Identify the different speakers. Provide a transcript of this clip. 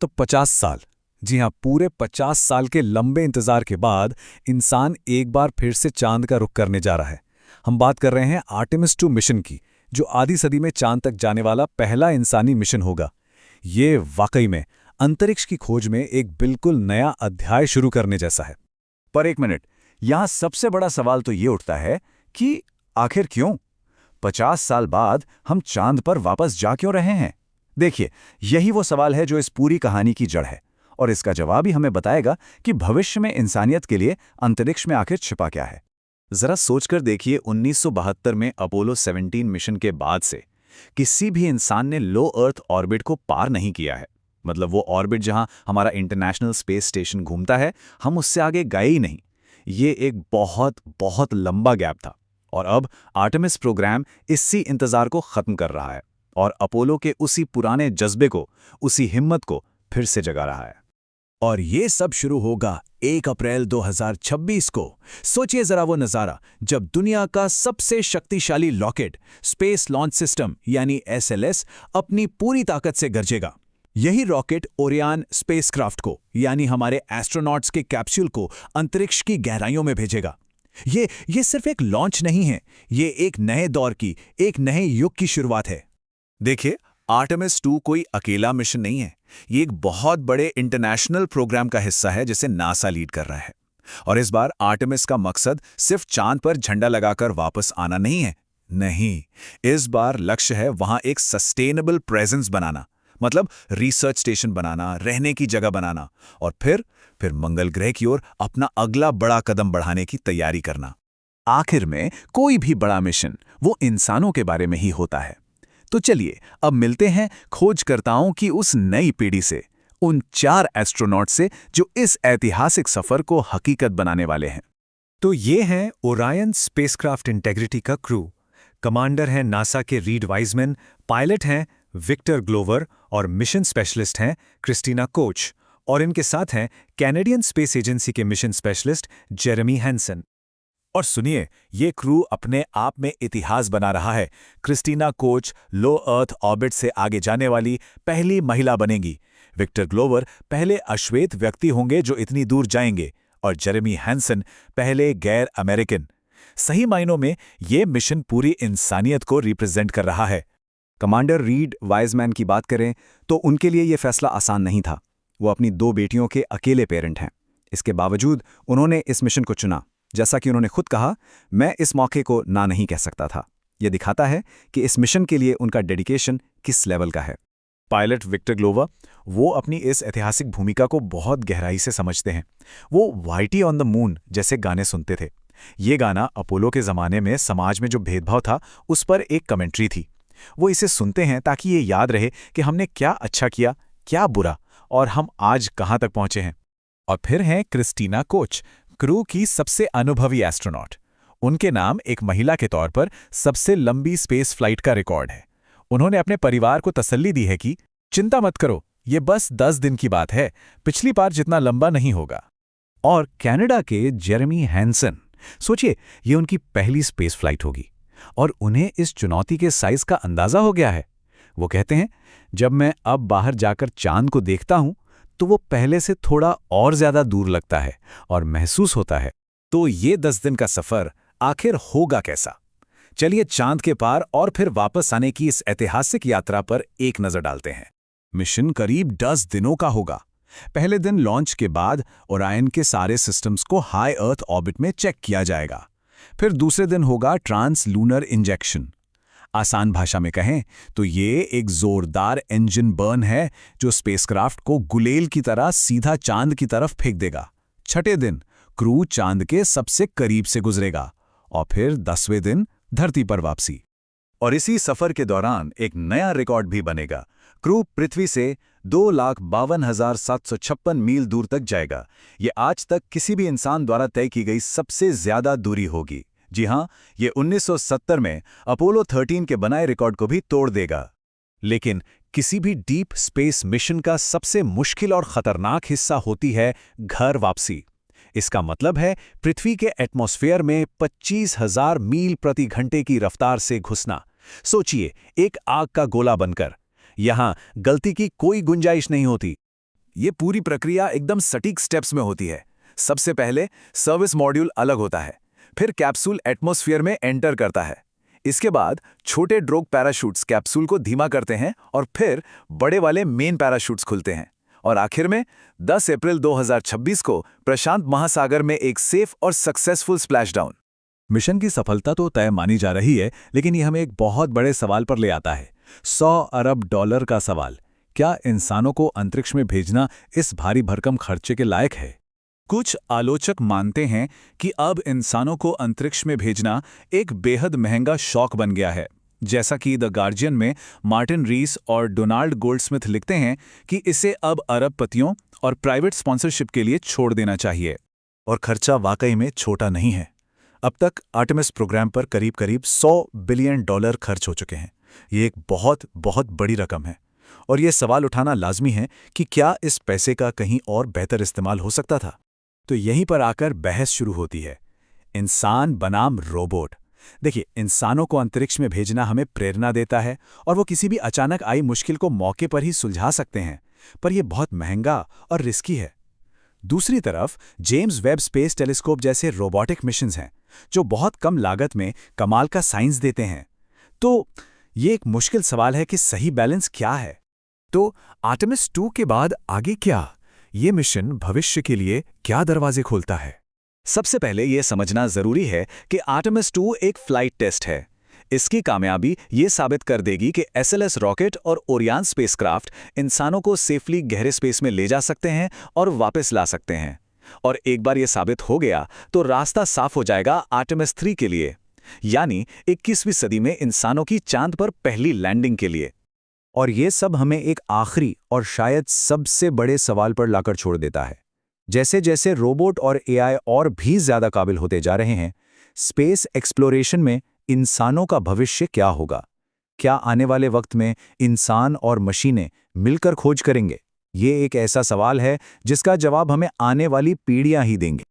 Speaker 1: तो 50 साल। जी हाँ, पूरे 50 साल के लंबे इंतजार के बाद इंसान एक बार फिर से चांद का रुख करने जा रहा है। हम बात कर रहे हैं आर्टेमिस 2 मिशन की, जो आधी सदी में चांद तक जाने वाला पहला इंसानी मिशन होगा। ये वाकई में अंतरिक्ष की खोज में एक बिल्कुल नया अध्याय शुरू करने जैसा है।
Speaker 2: पर एक मिनट, यहाँ सबसे बड़ा सवाल तो ये उठता है कि आखिर क्यों 50 साल बाद हम चांद पर वापस जा क्यों रहे हैं। देखिए, यही वो सवाल है जो इस पूरी कहानी की जड़ है, और इसका जवाब ही हमें बताएगा कि भविष्य में इंसानियत के लिए अंतरिक्ष में आखिर छिपा क्या है। जरा सोचकर देखिए, 1972 में अपोलो 17 मिशन के बाद से किसी भी इंसान ने लो अर्थ ऑर्बिट को पार नहीं किया है। मतलब वो ऑर्बिट जहां हमारा इंटरनेशनल स्पेस स्टेशन घूमता है, हम उससे आगे गए ही नहीं। ये एक बहुत बहुत लंबा गैप था, और अब आर्टेमिस प्रोग्राम इसी इंतजार को खत्म कर रहा है और अपोलो के उसी पुराने जज्बे को, उसी हिम्मत को फिर से जगा रहा है।
Speaker 3: और ये सब शुरू होगा 1 अप्रैल 2026 को। सोचिए जरा वो नज़ारा, जब दुनिया का सबसे शक्तिशाली रॉकेट स्पेस लॉन्च सिस्टम यानी SLS अपनी पूरी ताकत से गरजेगा। यही रॉकेट ओरियन स्पेसक्राफ्ट को, यानी हमारे एस्ट्रोनॉट्स के कैप्सूल को अंतरिक्ष की गहराइयों में भेजेगा। ये सिर्फ एक लॉन्च नहीं है, ये एक नए दौर की, एक नए युग की शुरुआत है।
Speaker 4: देखिए, आर्टेमिस 2 कोई अकेला मिशन नहीं है। ये एक बहुत बड़े इंटरनेशनल प्रोग्राम का हिस्सा है जिसे नासा लीड कर रहा है। और इस बार आर्टेमिस का मकसद सिर्फ चांद पर झंडा लगाकर वापस आना नहीं है। नहीं, इस बार लक्ष्य है वहां एक सस्टेनेबल प्रेजेंस बनाना। मतलब रिसर्च स्टेशन बनाना, रहने की जगह बनाना, और फिर मंगल ग्रह की ओर अपना अगला बड़ा कदम बढ़ाने की तैयारी करना।
Speaker 3: आखिर में कोई भी बड़ा मिशन वो इंसानों के बारे में ही होता है। तो चलिए अब मिलते हैं खोजकर्ताओं की उस नई पीढ़ी से, उन 4 एस्ट्रोनॉट से जो इस ऐतिहासिक सफर को हकीकत बनाने वाले हैं।
Speaker 1: तो ये हैं ओरायन स्पेसक्राफ्ट इंटेग्रिटी का क्रू। कमांडर हैं नासा के रीड वाइजमैन, पायलट हैं विक्टर ग्लोवर और मिशन स्पेशलिस्ट हैं क्रिस्टीना कोच। और इनके साथ हैं कैनेडियन स्पेस एजेंसी के मिशन स्पेशलिस्ट जेरेमी हैंसन।
Speaker 3: और सुनिए, ये क्रू अपने आप में इतिहास बना रहा है। क्रिस्टीना कोच लो अर्थ ऑर्बिट से आगे जाने वाली पहली महिला बनेगी। विक्टर ग्लोवर पहले अश्वेत व्यक्ति होंगे जो इतनी दूर जाएंगे, और जेरेमी हैंसन पहले गैर अमेरिकन। सही मायनों में ये मिशन पूरी इंसानियत को रिप्रेजेंट कर रहा है।
Speaker 2: कमांडर रीड वाइजमैन की बात करें तो उनके लिए यह फैसला आसान नहीं था। वो अपनी 2 बेटियों के अकेले पेरेंट हैं। इसके बावजूद उन्होंने इस मिशन को चुना। जैसा कि उन्होंने खुद कहा, मैं इस मौके को ना नहीं कह सकता था। यह दिखाता है कि इस मिशन के लिए उनका डेडिकेशन किस लेवल का है।
Speaker 3: पायलट विक्टर ग्लोवर, वो अपनी इस ऐतिहासिक भूमिका को बहुत गहराई से समझते हैं। वो वाइटी ऑन द मून जैसे गाने सुनते थे। ये गाना अपोलो के ज़माने में समाज में जो भेदभाव था उस पर एक कमेंट्री थी। वो इसे सुनते हैं ताकि ये याद रहे कि हमने क्या अच्छा किया, क्या बुरा, और हम आज कहाँ तक पहुँचे हैं। और फिर हैं क्रिस्टीना कोच, क्रू की सबसे अनुभवी एस्ट्रोनॉट। उनके नाम एक महिला के तौर पर सबसे लंबी स्पेस फ्लाइट का रिकॉर्ड है। उन्होंने अपने परिवार को तसल्ली दी है कि चिंता मत करो, ये बस 10 दिन की बात है, पिछली बार जितना लंबा नहीं होगा। और कनाडा के जेरेमी हैंसन, सोचिए, ये उनकी पहली स्पेस फ्लाइट होगी और उन्हें इस चुनौती के साइज का अंदाजा हो गया है। वो कहते हैं, जब मैं अब बाहर जाकर चांद को देखता हूं तो वो पहले से थोड़ा और ज्यादा दूर लगता है और महसूस होता है। तो ये 10 दिन का सफर आखिर होगा कैसा? चलिए चांद के पार और फिर वापस आने की इस ऐतिहासिक यात्रा पर एक नजर डालते हैं। मिशन करीब 10 दिनों का होगा। पहले दिन लॉन्च के बाद ओरायन के सारे सिस्टम्स को हाई अर्थ ऑर्बिट में चेक किया जाएगा। फिर दूसरे दिन होगा ट्रांस लूनर इंजेक्शन। आसान भाषा में कहें तो ये एक जोरदार इंजन बर्न है जो स्पेसक्राफ्ट को गुलेल की तरह सीधा चांद की तरफ फेंक देगा। छठे दिन क्रू चांद के सबसे करीब से गुजरेगा और फिर 10वें दिन धरती पर वापसी।
Speaker 2: और इसी सफर के दौरान एक नया रिकॉर्ड भी बनेगा। क्रू पृथ्वी से 2,52,756 मील दूर तक जाएगा। ये आज तक किसी भी इंसान द्वारा तय की गई सबसे ज्यादा दूरी होगी। जी हाँ, ये 1970 में अपोलो 13 के बनाए रिकॉर्ड को भी तोड़ देगा।
Speaker 3: लेकिन किसी भी डीप स्पेस मिशन का सबसे मुश्किल और खतरनाक हिस्सा होती है घर वापसी। इसका मतलब है पृथ्वी के एटमॉस्फेयर में 25,000 मील प्रति घंटे की रफ्तार से घुसना। सोचिए, एक आग का गोला बनकर। यहां गलती की कोई गुंजाइश नहीं होती।
Speaker 4: ये पूरी प्रक्रिया एकदम सटीक स्टेप्स में होती है। सबसे पहले सर्विस मॉड्यूल अलग होता है, फिर कैप्सूल एटमॉस्फेयर में एंटर करता है। इसके बाद छोटे ड्रोग पैराशूट्स कैप्सूल को धीमा करते हैं और फिर बड़े वाले मेन पैराशूट्स खुलते हैं। और आखिर में 10 अप्रैल 2026 को प्रशांत महासागर में एक सेफ और सक्सेसफुल स्प्लैशडाउन।
Speaker 1: मिशन की सफलता तो तय मानी जा रही है, लेकिन ये हमें एक बहुत बड़े सवाल पर ले आता है, $100 अरब का सवाल। क्या इंसानों को अंतरिक्ष में भेजना इस भारी भरकम खर्चे के लायक है?
Speaker 4: कुछ आलोचक मानते हैं कि अब इंसानों को अंतरिक्ष में भेजना एक बेहद महंगा शौक बन गया है। जैसा कि द गार्जियन में मार्टिन रीस और डोनाल्ड गोल्डस्मिथ लिखते हैं कि इसे अब अरबपतियों और प्राइवेट स्पॉन्सरशिप के लिए छोड़ देना चाहिए।
Speaker 3: और खर्चा वाकई में छोटा नहीं है। अब तक आर्टेमिस प्रोग्राम पर करीब-करीब $100 बिलियन खर्च हो चुके हैं। ये एक बहुत बहुत बड़ी रकम है और ये सवाल उठाना लाजमी है कि क्या इस पैसे का कहीं और बेहतर इस्तेमाल हो सकता था।
Speaker 1: तो यहीं पर आकर बहस शुरू होती है, इंसान बनाम रोबोट। देखिए, इंसानों को अंतरिक्ष में भेजना हमें प्रेरणा देता है और वो किसी भी अचानक आई मुश्किल को मौके पर ही सुलझा सकते हैं, पर यह बहुत महंगा और रिस्की है। दूसरी तरफ जेम्स वेब स्पेस टेलीस्कोप जैसे रोबोटिक मिशंस हैं जो बहुत कम लागत में कमाल का साइंस देते हैं। तो ये एक मुश्किल सवाल है कि सही बैलेंस क्या है।
Speaker 3: तो आर्टेमिस 2 के बाद आगे क्या? ये मिशन भविष्य के लिए क्या दरवाजे खोलता है?
Speaker 4: सबसे पहले यह समझना जरूरी है कि आर्टेमिस 2 एक फ्लाइट टेस्ट है। इसकी कामयाबी ये साबित कर देगी कि SLS रॉकेट और ओरियन स्पेसक्राफ्ट इंसानों को सेफली गहरे स्पेस में ले जा सकते हैं और वापस ला सकते हैं। और एक बार ये साबित हो गया तो रास्ता साफ हो जाएगा आर्टेमिस 3 के लिए, यानी 21वीं सदी में इंसानों की चांद पर पहली लैंडिंग के लिए।
Speaker 2: और ये सब हमें एक आखिरी और शायद सबसे बड़े सवाल पर लाकर छोड़ देता है। जैसे जैसे रोबोट और AI और भी ज्यादा काबिल होते जा रहे हैं, स्पेस एक्सप्लोरेशन में इंसानों का भविष्य क्या होगा? क्या आने वाले वक्त में इंसान और मशीनें मिलकर खोज करेंगे? ये एक ऐसा सवाल है जिसका जवाब हमें आने वाली पीढ़ियां ही देंगे।